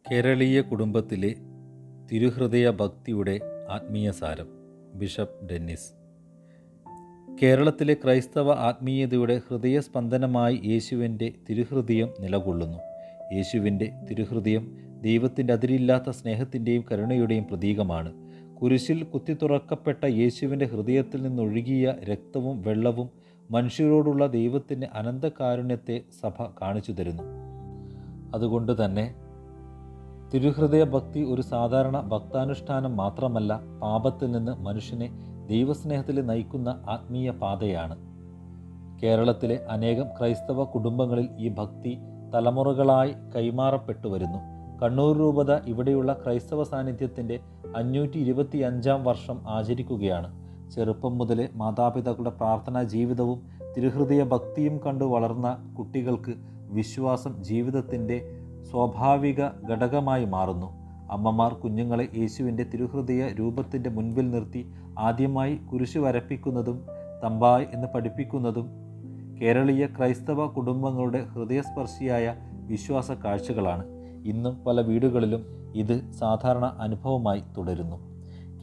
കേരളീയ കുടുംബത്തിലെ തിരുഹൃദയ ഭക്തിയുടെ ആത്മീയസാരം. Bishop Dennis. കേരളത്തിലെ ക്രൈസ്തവ ആത്മീയതയുടെ ഹൃദയസ്പന്ദനമായി യേശുവിൻ്റെ തിരുഹൃദയം നിലകൊള്ളുന്നു. യേശുവിൻ്റെ തിരുഹൃദയം ദൈവത്തിൻ്റെ അതിരില്ലാത്ത സ്നേഹത്തിൻ്റെയും കരുണയുടെയും പ്രതീകമാണ്. കുരിശിൽ കുത്തിത്തുറക്കപ്പെട്ട യേശുവിൻ്റെ ഹൃദയത്തിൽ നിന്നൊഴുകിയ രക്തവും വെള്ളവും മനുഷ്യരോടുള്ള ദൈവത്തിൻ്റെ അനന്തകാരുണ്യത്തെ സഭ കാണിച്ചു തരുന്നു. അതുകൊണ്ട് തന്നെ തിരുഹൃദയ ഭക്തി ഒരു സാധാരണ ഭക്താനുഷ്ഠാനം മാത്രമല്ല, പാപത്തിൽ നിന്ന് മനുഷ്യനെ ദൈവസ്നേഹത്തിൽ നയിക്കുന്ന ആത്മീയ പാതയാണ്. കേരളത്തിലെ അനേകം ക്രൈസ്തവ കുടുംബങ്ങളിൽ ഈ ഭക്തി തലമുറകളായി കൈമാറപ്പെട്ടു വരുന്നു. കണ്ണൂർ രൂപത ഇവിടെയുള്ള ക്രൈസ്തവ സാന്നിധ്യത്തിൻ്റെ 525-ാം വർഷം ആചരിക്കുകയാണ്. ചെറുപ്പം മുതലേ മാതാപിതാക്കളുടെ പ്രാർത്ഥനാ ജീവിതവും തിരുഹൃദയ ഭക്തിയും കണ്ടു വളർന്ന കുട്ടികൾക്ക് വിശ്വാസം ജീവിതത്തിൻ്റെ സ്വാഭാവിക ഘടകമായി മാറുന്നു. അമ്മമാർ കുഞ്ഞുങ്ങളെ യേശുവിൻ്റെ തിരുഹൃദയ രൂപത്തിൻ്റെ മുൻപിൽ നിർത്തി ആദ്യമായി കുരിശ് വരപ്പിക്കുന്നതും തമ്പായ് എന്ന് പഠിപ്പിക്കുന്നതും കേരളീയ ക്രൈസ്തവ കുടുംബങ്ങളുടെ ഹൃദയസ്പർശിയായ വിശ്വാസ കാഴ്ചകളാണ്. ഇന്നും പല വീടുകളിലും ഇത് സാധാരണ അനുഭവമായി തുടരുന്നു.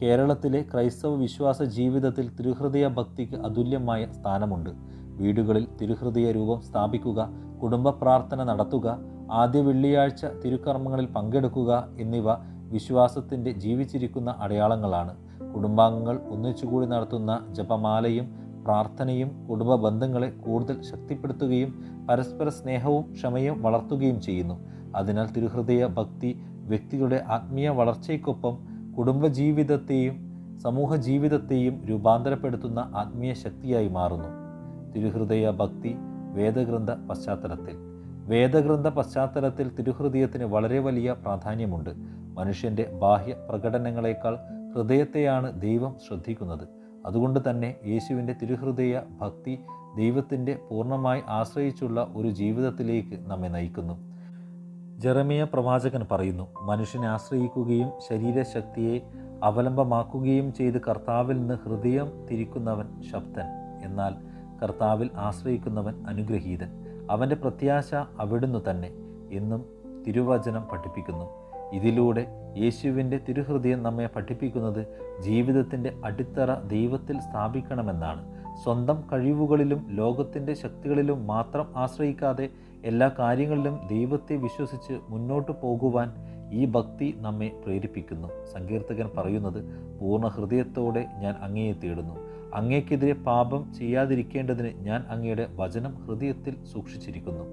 കേരളത്തിലെ ക്രൈസ്തവ വിശ്വാസ ജീവിതത്തിൽ തിരുഹൃദയ ഭക്തിക്ക് അതുല്യമായ സ്ഥാനമുണ്ട്. വീടുകളിൽ തിരുഹൃദയ രൂപം സ്ഥാപിക്കുക, കുടുംബ പ്രാർത്ഥന നടത്തുക, ആദ്യ വെള്ളിയാഴ്ച തിരുക്കർമ്മങ്ങളിൽ പങ്കെടുക്കുക എന്നിവ വിശ്വാസത്തിൻ്റെ ജീവിച്ചിരിക്കുന്ന അടയാളങ്ങളാണ്. കുടുംബാംഗങ്ങൾ ഒന്നിച്ചുകൂടി നടത്തുന്ന ജപമാലയും പ്രാർത്ഥനയും കുടുംബ ബന്ധങ്ങളെ കൂടുതൽ ശക്തിപ്പെടുത്തുകയും പരസ്പര സ്നേഹവും ക്ഷമയും വളർത്തുകയും ചെയ്യുന്നു. അതിനാൽ തിരുഹൃദയ ഭക്തി വ്യക്തികളുടെ ആത്മീയ വളർച്ചയ്ക്കൊപ്പം കുടുംബജീവിതത്തെയും സമൂഹ ജീവിതത്തെയും രൂപാന്തരപ്പെടുത്തുന്ന ആത്മീയ ശക്തിയായി മാറുന്നു. തിരുഹൃദയ ഭക്തി വേദഗ്രന്ഥ പശ്ചാത്തലത്തിൽ തിരുഹൃദയത്തിന് വളരെ വലിയ പ്രാധാന്യമുണ്ട്. മനുഷ്യൻ്റെ ബാഹ്യ പ്രകടനങ്ങളെക്കാൾ ഹൃദയത്തെയാണ് ദൈവം ശ്രദ്ധിക്കുന്നത്. അതുകൊണ്ട് തന്നെ യേശുവിൻ്റെ തിരുഹൃദയ ഭക്തി ദൈവത്തിൻ്റെ പൂർണ്ണമായി ആശ്രയിച്ചുള്ള ഒരു ജീവിതത്തിലേക്ക് നമ്മെ നയിക്കുന്നു. ജെറമിയ പ്രവാചകൻ പറയുന്നു, മനുഷ്യനെ ആശ്രയിക്കുകയും ശരീരശക്തിയെ അവലംബമാക്കുകയും ചെയ്ത് കർത്താവിൽ നിന്ന് ഹൃദയം തിരിക്കുന്നവൻ ശബ്ദൻ, എന്നാൽ കർത്താവിൽ ആശ്രയിക്കുന്നവൻ അനുഗ്രഹീതൻ. അവൻ്റെ പ്രത്യാശ അവിടുന്ന് തന്നെ എന്നും തിരുവചനം പഠിപ്പിക്കുന്നു. ഇതിലൂടെ യേശുവിൻ്റെ തിരുഹൃദയം നമ്മെ പഠിപ്പിക്കുന്നത് ജീവിതത്തിൻ്റെ അടിത്തറ ദൈവത്തിൽ സ്ഥാപിക്കണമെന്നാണ്. സ്വന്തം കഴിവുകളിലും ലോകത്തിൻ്റെ ശക്തികളിലും മാത്രം ആശ്രയിക്കാതെ എല്ലാ കാര്യങ്ങളിലും ദൈവത്തെ വിശ്വസിച്ച് മുന്നോട്ട് പോകുവാൻ ഈ ഭക്തി നമ്മെ പ്രേരിപ്പിക്കുന്നു. സങ്കീർത്തകൻ പറയുന്നത്, പൂർണ്ണ ഹൃദയത്തോടെ ഞാൻ അങ്ങയെ തേടുന്നു, അങ്ങേക്കെതിരെ പാപം ചെയ്യാതിരിക്കേണ്ടതിന് ഞാൻ അങ്ങയുടെ വചനം ഹൃദയത്തിൽ സൂക്ഷിച്ചിരിക്കുന്നു.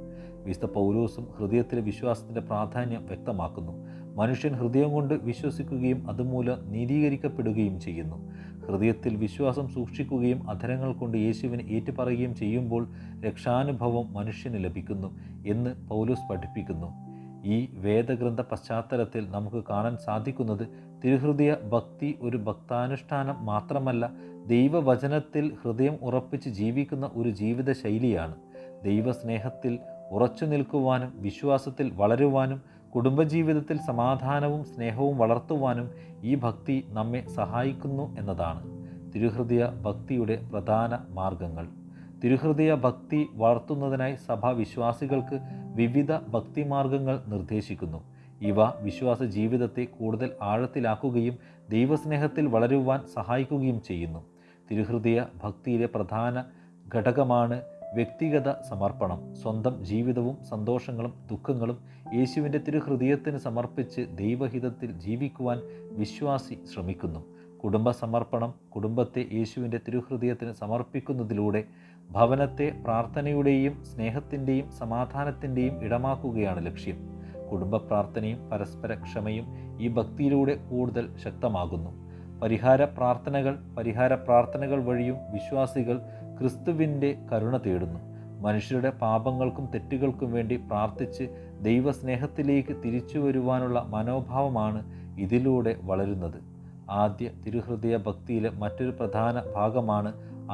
വിശുദ്ധ പൗലോസും ഹൃദയത്തിലെ വിശ്വാസത്തിൻ്റെ പ്രാധാന്യം വ്യക്തമാക്കുന്നു. മനുഷ്യൻ ഹൃദയം കൊണ്ട് വിശ്വസിക്കുകയും അതുമൂലം നീതീകരിക്കപ്പെടുകയും ചെയ്യുന്നു. ഹൃദയത്തിൽ വിശ്വാസം സൂക്ഷിക്കുകയും അധരങ്ങൾ കൊണ്ട് യേശുവിനെ ഏറ്റുപറയുകയും ചെയ്യുമ്പോൾ രക്ഷാനുഭവം മനുഷ്യന് ലഭിക്കുന്നു എന്ന് പൗലോസ് പഠിപ്പിക്കുന്നു. ഈ വേദഗ്രന്ഥ പശ്ചാത്തലത്തിൽ നമുക്ക് കാണാൻ സാധിക്കുന്നത് തിരുഹൃദയ ഭക്തി ഒരു ഭക്താനുഷ്ഠാനം മാത്രമല്ല, ദൈവവചനത്തിൽ ഹൃദയം ഉറപ്പിച്ച് ജീവിക്കുന്ന ഒരു ജീവിത ശൈലിയാണ്. ദൈവസ്നേഹത്തിൽ ഉറച്ചു നിൽക്കുവാനും വിശ്വാസത്തിൽ വളരുവാനും കുടുംബജീവിതത്തിൽ സമാധാനവും സ്നേഹവും വളർത്തുവാനും ഈ ഭക്തി നമ്മെ സഹായിക്കുന്നു എന്നതാണ് തിരുഹൃദയ ഭക്തിയുടെ പ്രധാന മാർഗങ്ങൾ. തിരുഹൃദയ ഭക്തി വളർത്തുന്നതിനായി സഭ വിശ്വാസികൾക്ക് വിവിധ ഭക്തിമാർഗങ്ങൾ നിർദ്ദേശിക്കുന്നു. ഇവ വിശ്വാസ ജീവിതത്തെ കൂടുതൽ ആഴത്തിലാക്കുകയും ദൈവസ്നേഹത്തിൽ വളരുവാൻ സഹായിക്കുകയും ചെയ്യുന്നു. തിരുഹൃദയ ഭക്തിയിലെ പ്രധാന ഘടകമാണ് വ്യക്തിഗത സമർപ്പണം. സ്വന്തം ജീവിതവും സന്തോഷങ്ങളും ദുഃഖങ്ങളും യേശുവിൻ്റെ തിരുഹൃദയത്തിന് സമർപ്പിച്ച് ദൈവഹിതത്തിൽ ജീവിക്കുവാൻ വിശ്വാസി ശ്രമിക്കുന്നു. കുടുംബ സമർപ്പണം കുടുംബത്തെ യേശുവിൻ്റെ തിരുഹൃദയത്തിന് സമർപ്പിക്കുന്നതിലൂടെ ഭവനത്തെ പ്രാർത്ഥനയുടെയും സ്നേഹത്തിൻ്റെയും സമാധാനത്തിൻ്റെയും ഇടമാക്കുകയാണ് ലക്ഷ്യം. കുടുംബ പ്രാർത്ഥനയും പരസ്പര ക്ഷമയും ഈ ഭക്തിയിലൂടെ കൂടുതൽ ശക്തമാകുന്നു. പരിഹാര പ്രാർത്ഥനകൾ വഴിയും വിശ്വാസികൾ ക്രിസ്തുവിൻ്റെ കരുണ തേടുന്നു. മനുഷ്യരുടെ പാപങ്ങൾക്കും തെറ്റുകൾക്കും വേണ്ടി പ്രാർത്ഥിച്ച് ദൈവസ്നേഹത്തിലേക്ക് തിരിച്ചു വരുവാനുള്ള മനോഭാവമാണ് ഇതിലൂടെ വളരുന്നത്. ആദ്യ തിരുഹൃദയ ഭക്തിയിലെ മറ്റൊരു പ്രധാന ഭാഗമാണ്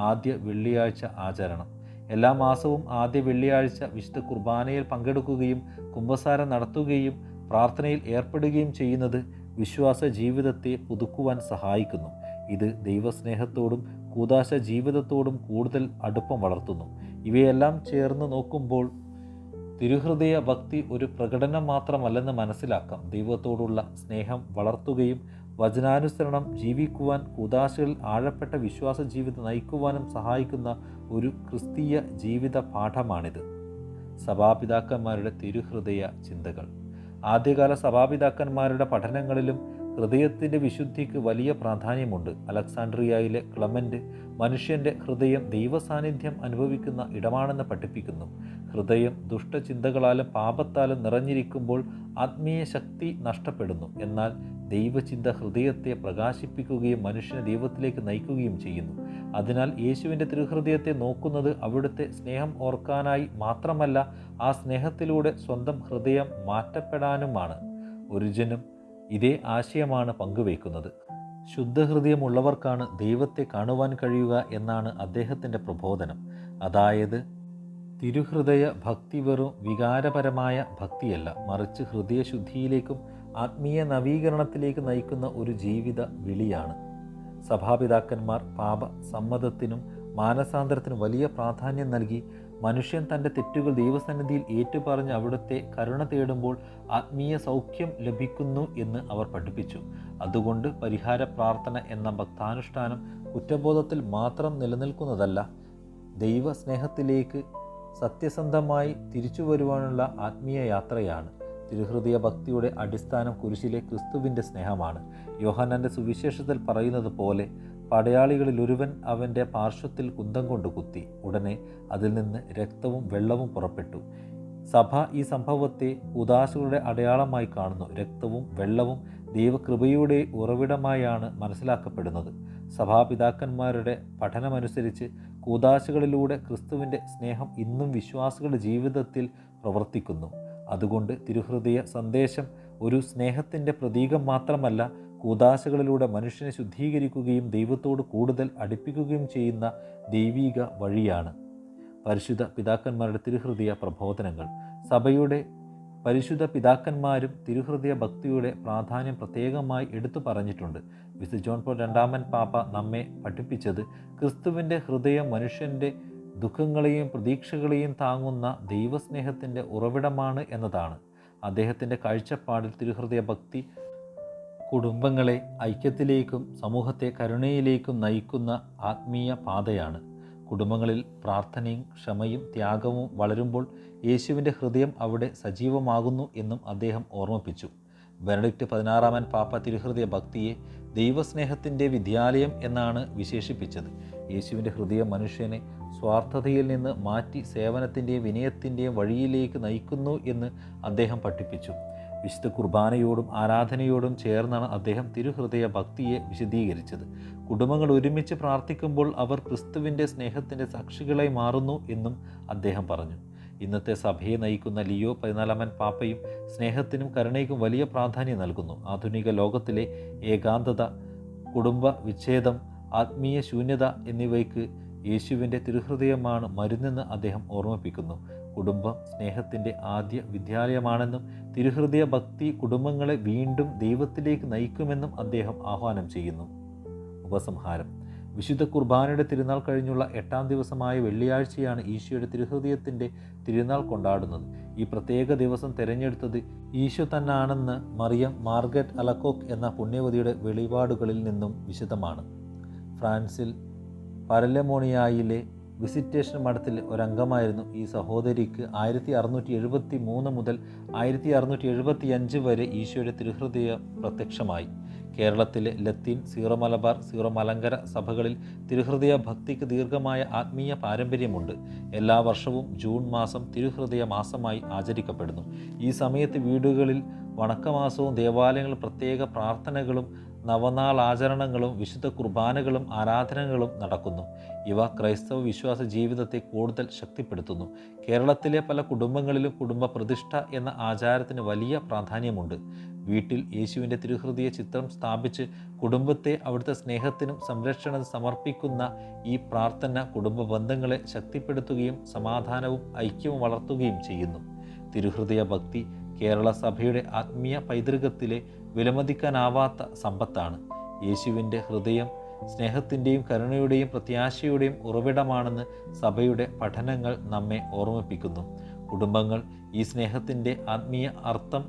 ആദ്യ വെള്ളിയാഴ്ച ആചരണം. എല്ലാ മാസവും ആദ്യ വെള്ളിയാഴ്ച വിശുദ്ധ കുർബാനയിൽ പങ്കെടുക്കുകയും കുമ്പസാരം നടത്തുകയും പ്രാർത്ഥനയിൽ ഏർപ്പെടുകയും ചെയ്യുന്നത് വിശ്വാസ ജീവിതത്തെ പുതുക്കുവാൻ സഹായിക്കുന്നു. ഇത് ദൈവസ്നേഹത്തോടും കൂദാശ ജീവിതത്തോടും കൂടുതൽ അടുപ്പം വളർത്തുന്നു. ഇവയെല്ലാം ചേർന്ന് നോക്കുമ്പോൾ തിരുഹൃദയ ഭക്തി ഒരു പ്രകടനം മാത്രമല്ലെന്ന് മനസ്സിലാക്കാം. ദൈവത്തോടുള്ള സ്നേഹം വളർത്തുകയും വചനാനുസരണം ജീവിക്കുവാൻ, കൂദാശകളിൽ ആഴപ്പെട്ട വിശ്വാസ ജീവിതം നയിക്കുവാനും സഹായിക്കുന്ന ഒരു ക്രിസ്തീയ ജീവിത പാഠമാണിത്. സഭാപിതാക്കന്മാരുടെ തിരുഹൃദയ ചിന്തകൾ. ആദ്യകാല സഭാപിതാക്കന്മാരുടെ പഠനങ്ങളിലും ഹൃദയത്തിൻ്റെ വിശുദ്ധിക്ക് വലിയ പ്രാധാന്യമുണ്ട്. അലക്സാണ്ട്രിയയിലെ ക്ലമൻ്റ് മനുഷ്യൻ്റെ ഹൃദയം ദൈവസാന്നിധ്യം അനുഭവിക്കുന്ന ഇടമാണെന്ന് പഠിപ്പിക്കുന്നു. ഹൃദയം ദുഷ്ടചിന്തകളാലും പാപത്താലും നിറഞ്ഞിരിക്കുമ്പോൾ ആത്മീയ ശക്തി നഷ്ടപ്പെടുന്നു. എന്നാൽ ദൈവചിന്ത ഹൃദയത്തെ പ്രകാശിപ്പിക്കുകയും മനുഷ്യനെ ദൈവത്തിലേക്ക് നയിക്കുകയും ചെയ്യുന്നു. അതിനാൽ യേശുവിൻ്റെ തിരുഹൃദയത്തെ നോക്കുന്നത് അവിടുത്തെ സ്നേഹം ഓർക്കാനായി മാത്രമല്ല, ആ സ്നേഹത്തിലൂടെ സ്വന്തം ഹൃദയം മാറ്റപ്പെടാനുമാണ്. ഒറിജിനും ഇതേ ആശയമാണ് പങ്കുവയ്ക്കുന്നത്. ശുദ്ധഹൃദയമുള്ളവർക്കാണ് ദൈവത്തെ കാണുവാൻ കഴിയുക എന്നാണ് അദ്ദേഹത്തിൻ്റെ പ്രബോധനം. അതായത് തിരുഹൃദയ ഭക്തി വെറും വികാരപരമായ ഭക്തിയല്ല, മറിച്ച് ഹൃദയശുദ്ധിയിലേക്കും ആത്മീയ നവീകരണത്തിലേക്ക് നയിക്കുന്ന ഒരു ജീവിത വിളിയാണ്. സഭാപിതാക്കന്മാർ പാപ സമ്മതത്തിനും മാനസാന്തരത്തിനും വലിയ പ്രാധാന്യം നൽകി മനുഷ്യൻ തൻ്റെ തെറ്റുകൾ ദൈവസന്നിധിയിൽ ഏറ്റുപറഞ്ഞ് അവിടുത്തെ കരുണ തേടുമ്പോൾ ആത്മീയ സൗഖ്യം ലഭിക്കുന്നു എന്ന് അവർ പഠിപ്പിച്ചു. അതുകൊണ്ട് പരിഹാര പ്രാർത്ഥന എന്ന ഭക്താനുഷ്ഠാനം കുറ്റബോധത്തിൽ മാത്രം നിലനിൽക്കുന്നതല്ല, ദൈവസ്നേഹത്തിലേക്ക് സത്യസന്ധമായി തിരിച്ചു വരുവാനുള്ള ആത്മീയ യാത്രയാണ്. തിരുഹൃദയ ഭക്തിയുടെ അടിസ്ഥാനം കുരിശിലെ ക്രിസ്തുവിൻ്റെ സ്നേഹമാണ്. യോഹന്നാൻ്റെ സുവിശേഷത്തിൽ പറയുന്നത് പോലെ, പടയാളികളിൽ ഒരുവൻ അവൻ്റെ പാർശ്വത്തിൽ കുന്തം കൊണ്ട് കുത്തി, ഉടനെ അതിൽ നിന്ന് രക്തവും വെള്ളവും പുറപ്പെട്ടു. സഭ ഈ സംഭവത്തെ കൂദാശകളുടെ അടയാളമായി കാണുന്നു. രക്തവും വെള്ളവും ദൈവകൃപയുടെ ഉറവിടമായാണ് മനസ്സിലാക്കപ്പെടുന്നത്. സഭാപിതാക്കന്മാരുടെ പഠനമനുസരിച്ച് കൂദാശകളിലൂടെ ക്രിസ്തുവിൻ്റെ സ്നേഹം ഇന്നും വിശ്വാസികളുടെ ജീവിതത്തിൽ പ്രവർത്തിക്കുന്നു. അതുകൊണ്ട് തിരുഹൃദയ സന്ദേശം ഒരു സ്നേഹത്തിൻ്റെ പ്രതീകം മാത്രമല്ല, കൂദാശകളിലൂടെ മനുഷ്യനെ ശുദ്ധീകരിക്കുകയും ദൈവത്തോട് കൂടുതൽ അടുപ്പിക്കുകയും ചെയ്യുന്ന ദൈവിക വഴിയാണ്. പരിശുദ്ധ പിതാക്കന്മാരുടെ തിരുഹൃദയ പ്രബോധനങ്ങൾ. സഭയുടെ പരിശുദ്ധ പിതാക്കന്മാരും തിരുഹൃദയ ഭക്തിയുടെ പ്രാധാന്യം പ്രത്യേകമായി എടുത്തു പറഞ്ഞിട്ടുണ്ട്. വിശുദ്ധ ജോൺ പോൾ രണ്ടാമൻ പാപ്പ നമ്മെ പഠിപ്പിച്ചത് ക്രിസ്തുവിൻ്റെ ഹൃദയം മനുഷ്യൻ്റെ ദുഃഖങ്ങളെയും പ്രതീക്ഷകളെയും താങ്ങുന്ന ദൈവസ്നേഹത്തിൻ്റെ ഉറവിടമാണ് എന്നതാണ്. അദ്ദേഹത്തിൻ്റെ കാഴ്ചപ്പാടിൽ തിരുഹൃദയ ഭക്തി കുടുംബങ്ങളെ ഐക്യത്തിലേക്കും സമൂഹത്തെ കരുണയിലേക്കും നയിക്കുന്ന ആത്മീയ പാതയാണ്. കുടുംബങ്ങളിൽ പ്രാർത്ഥനയും ക്ഷമയും ത്യാഗവും വളരുമ്പോൾ യേശുവിൻ്റെ ഹൃദയം അവിടെ സജീവമാകുന്നു എന്നും അദ്ദേഹം ഓർമ്മിപ്പിച്ചു. ബെനഡിക്റ്റ് 16 പാപ്പ തിരുഹൃദയ ഭക്തിയെ ദൈവസ്നേഹത്തിൻ്റെ വിദ്യാലയം എന്നാണ് വിശേഷിപ്പിച്ചത്. യേശുവിൻ്റെ ഹൃദയം മനുഷ്യനെ സ്വാർത്ഥതയിൽ നിന്ന് മാറ്റി സേവനത്തിൻ്റെയും വിനയത്തിൻ്റെയും വഴിയിലേക്ക് നയിക്കുന്നു എന്ന് അദ്ദേഹം പഠിപ്പിച്ചു. വിശുദ്ധ കുർബാനയോടും ആരാധനയോടും ചേർന്നാണ് അദ്ദേഹം തിരുഹൃദയ ഭക്തിയെ വിശദീകരിച്ചത്. കുടുംബങ്ങൾ ഒരുമിച്ച് പ്രാർത്ഥിക്കുമ്പോൾ അവർ ക്രിസ്തുവിൻ്റെ സ്നേഹത്തിൻ്റെ സാക്ഷികളായി മാറുന്നു എന്നും അദ്ദേഹം പറഞ്ഞു. ഇന്നത്തെ സഭയെ നയിക്കുന്ന ലിയോ 14 പാപ്പയും സ്നേഹത്തിനും കരുണയ്ക്കും വലിയ പ്രാധാന്യം നൽകുന്നു. ആധുനിക ലോകത്തിലെ ഏകാന്തത, കുടുംബ വിച്ഛേദം, ആത്മീയ ശൂന്യത എന്നിവയ്ക്ക് യേശുവിൻ്റെ തിരുഹൃദയമാണ് മരുന്നെന്ന് അദ്ദേഹം ഓർമ്മിപ്പിക്കുന്നു. കുടുംബം സ്നേഹത്തിൻ്റെ ആദ്യ വിദ്യാലയമാണെന്നും തിരുഹൃദയ ഭക്തി കുടുംബങ്ങളെ വീണ്ടും ദൈവത്തിലേക്ക് നയിക്കുമെന്നും അദ്ദേഹം ആഹ്വാനം ചെയ്യുന്നു. ഉപസംഹാരം. വിശുദ്ധ കുർബാനയുടെ തിരുനാൾ കഴിഞ്ഞുള്ള 8-ാം ദിവസമായ വെള്ളിയാഴ്ചയാണ് ഈശോയുടെ തിരുഹൃദയത്തിൻ്റെ തിരുനാൾ കൊണ്ടാടുന്നത്. ഈ പ്രത്യേക ദിവസം തിരഞ്ഞെടുത്തത് ഈശോ തന്നാണെന്ന് മറിയം മാർഗറ്റ് അലക്കോക്ക് എന്ന പുണ്യവതിയുടെ വെളിപാടുകളിൽ നിന്നും വിശദമാണ്. ഫ്രാൻസിൽ പരലെമോണിയായിലെ വിസിറ്റേഷൻ മഠത്തിൽ ഒരംഗമായിരുന്നു ഈ സഹോദരിക്ക് 1673 മുതൽ 1675 വരെ ഈശോയുടെ തിരുഹൃദയം പ്രത്യക്ഷമായി. കേരളത്തിലെ ലത്തീൻ, സീറോ മലബാർ, സീറോ മലങ്കര സഭകളിൽ തിരുഹൃദയ ഭക്തിക്ക് ദീർഘമായ ആത്മീയ പാരമ്പര്യമുണ്ട്. എല്ലാ വർഷവും ജൂൺ മാസം തിരുഹൃദയ മാസമായി ആചരിക്കപ്പെടുന്നു. ഈ സമയത്ത് വീടുകളിൽ വണക്കമാസവും ദേവാലയങ്ങളിൽ പ്രത്യേക പ്രാർത്ഥനകളും നവനാൾ ആചരണങ്ങളും വിശുദ്ധ കുർബാനകളും ആരാധനകളും നടക്കുന്നു. ഇവ ക്രൈസ്തവ വിശ്വാസ ജീവിതത്തെ കൂടുതൽ ശക്തിപ്പെടുത്തുന്നു. കേരളത്തിലെ പല കുടുംബങ്ങളിലും കുടുംബ പ്രതിഷ്ഠ എന്ന ആചാരത്തിന് വലിയ പ്രാധാന്യമുണ്ട്. വീട്ടിൽ യേശുവിൻ്റെ തിരുഹൃദയ ചിത്രം സ്ഥാപിച്ച് കുടുംബത്തെ അവിടുത്തെ സ്നേഹത്തിനും സംരക്ഷണത്തിനും സമർപ്പിക്കുന്ന ഈ പ്രാർത്ഥന കുടുംബ ബന്ധങ്ങളെ ശക്തിപ്പെടുത്തുകയും സമാധാനവും ഐക്യവും വളർത്തുകയും ചെയ്യുന്നു. തിരുഹൃദയ ഭക്തി കേരള സഭയുടെ ആത്മീയ പൈതൃകത്തിലെ വിലമതിക്കാനാവാത്ത സമ്പത്താണ്. യേശുവിൻ്റെ ഹൃദയം സ്നേഹത്തിൻ്റെയും കരുണയുടെയും പ്രത്യാശയുടെയും ഉറവിടമാണെന്ന് സഭയുടെ പഠനങ്ങൾ നമ്മെ ഓർമ്മിപ്പിക്കുന്നു. കുടുംബങ്ങൾ ഈ സ്നേഹത്തിൻ്റെ ആത്മീയ അർത്ഥം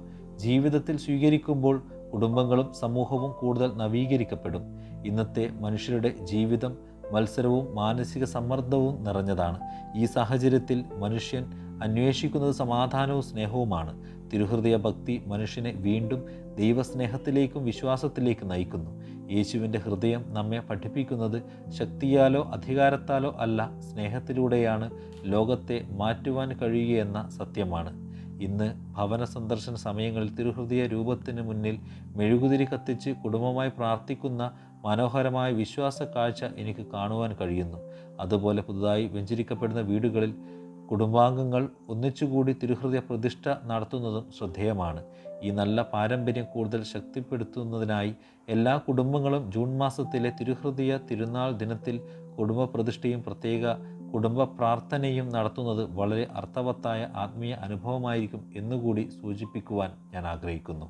ജീവിതത്തിൽ സ്വീകരിക്കുമ്പോൾ കുടുംബങ്ങളും സമൂഹവും കൂടുതൽ നവീകരിക്കപ്പെടും. ഇന്നത്തെ മനുഷ്യരുടെ ജീവിതം മത്സരവും മാനസിക സമ്മർദ്ദവും നിറഞ്ഞതാണ്. ഈ സാഹചര്യത്തിൽ മനുഷ്യൻ അന്വേഷിക്കുന്നത് സമാധാനവും സ്നേഹവുമാണ്. തിരുഹൃദയ ഭക്തി മനുഷ്യനെ വീണ്ടും ദൈവസ്നേഹത്തിലേക്കും വിശ്വാസത്തിലേക്കും നയിക്കുന്നു. യേശുവിൻ്റെ ഹൃദയം നമ്മെ പഠിപ്പിക്കുന്നത് ശക്തിയാലോ അധികാരത്താലോ അല്ല, സ്നേഹത്തിലൂടെയാണ് ലോകത്തെ മാറ്റുവാൻ കഴിയുകയെന്ന സത്യമാണ്. ഇന്ന് ഭവന സന്ദർശന സമയങ്ങളിൽ തിരുഹൃദയ രൂപത്തിന് മുന്നിൽ മെഴുകുതിരി കത്തിച്ച് കുടുംബമായി പ്രാർത്ഥിക്കുന്ന മനോഹരമായ വിശ്വാസ കാഴ്ച എനിക്ക് കാണുവാൻ കഴിയുന്നു. അതുപോലെ പുതുതായി വെഞ്ചരിക്കപ്പെടുന്ന വീടുകളിൽ കുടുംബാംഗങ്ങൾ ഒന്നിച്ചുകൂടി തിരുഹൃദയ പ്രതിഷ്ഠ നടത്തുന്നതും ശ്രദ്ധേയമാണ്. ഈ നല്ല പാരമ്പര്യം കൂടുതൽ ശക്തിപ്പെടുത്തുന്നതിനായി എല്ലാ കുടുംബങ്ങളും ജൂൺ മാസത്തിലെ തിരുഹൃദയ തിരുനാൾ ദിനത്തിൽ കുടുംബ പ്രതിഷ്ഠയും പ്രത്യേക കുടുംബ പ്രാർത്ഥനയും നടത്തുന്നത് വളരെ അർത്ഥവത്തായ ആത്മീയ അനുഭവമായിരിക്കും എന്നുകൂടി സൂചിപ്പിക്കുവാൻ ഞാൻ ആഗ്രഹിക്കുന്നു.